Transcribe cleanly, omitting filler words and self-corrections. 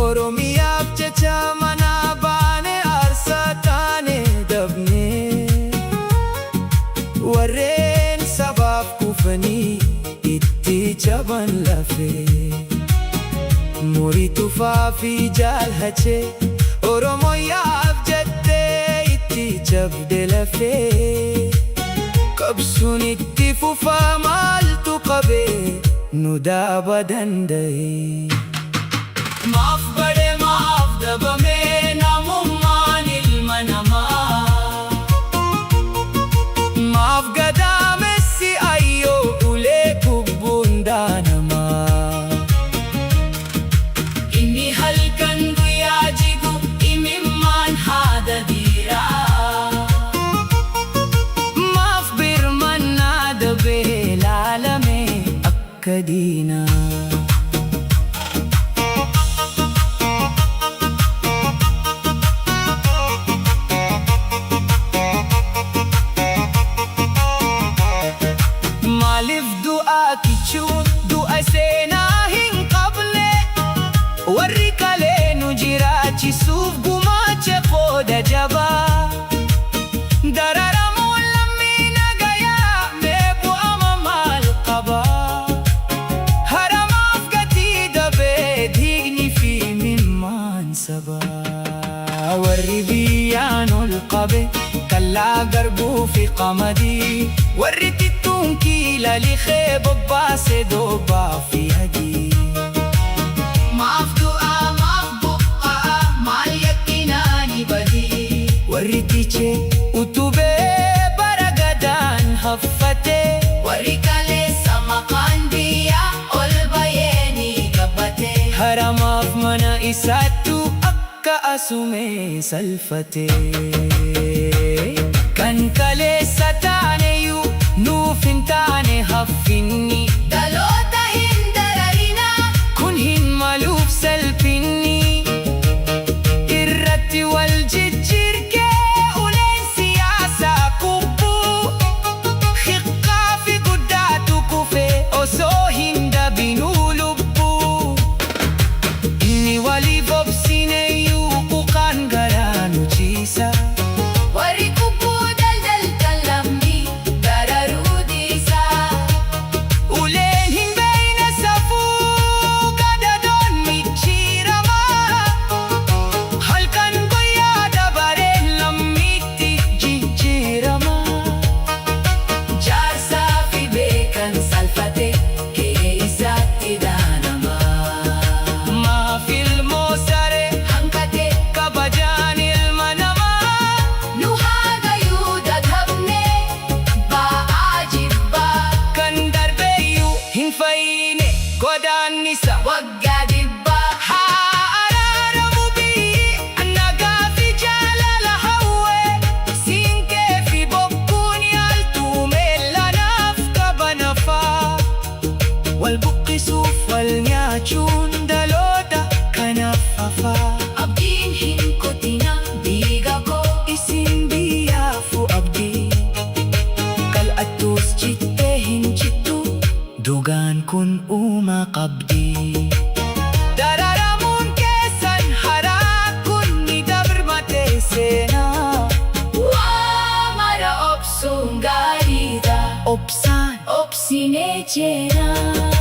Oromiyaaf jecha mana baane aarsaa taane dabne warreen sabaaf kufanii itti caban lafee murii tufaa fi jaalhachee Oromoyaaf jettee itti cabde lafee qabsuun itti fufaa maaltu qabee nu daaba danda'e. Maaf badee maaf dabamee namummaan ilma namaa maaf gadaamessi ayyoo ulee kubbuun daanamaa inni halkan guyyaa jigu imimmaan haada biiraa maaf birmannaa dabee laalame akka diinaa. Maaliif du'aa kichuun du'a seenaa hin qabne warri kalee nu jiraachisuuf gumaacha qooda jabaa dararamuun lammii nagayaa mee bu'ama maal qabaa haramaaf gatii dabee dhiigni fi imimmaan sabaa warri biyyaan ol qabe kallaa garbuu fi qamadii warri tittuun kiila liqee bobbaase doobaa fi adii maaf du'aa maaf buqqaa maal yakkinaani badii warri tichee utubee bara gadaan haffatee warri kaleessa maqaan biyyaa ol bayeeni qabbatee haramaaf mana isaattu akka asumee salphatee kan kaleessa taaneyyuu nuuf hin taane haffinni dhaloota hin dararina kun hin maluuf salphinni irratti wal jijjiirkee uleen siyaasaa kubbuu hiqqaa fi guddaatu kufe osoo hin dabinuu lubbuu inni waliif obsineyyuu uqaan garaa nu ciisa. Godaannisa waggaa dhibbaa haa araaramu biyyi nagaa fi jaalala hawwee siinkee fi bokkuun yaaltuu meellanaaf qaba nafaa wal buqqisuuf wal nyaachuun dhaloota kanaaf hafaa abdiin hin kutina dhiiga koo isin biyyaafu abdii qal'attuus jittee hin jittu dhugaan kun uumaa qabdi dararamuun keessan haraa kun ni dabarmatee seenaa waa mara obsuun gaariidha obsaan obsinee jeenaa.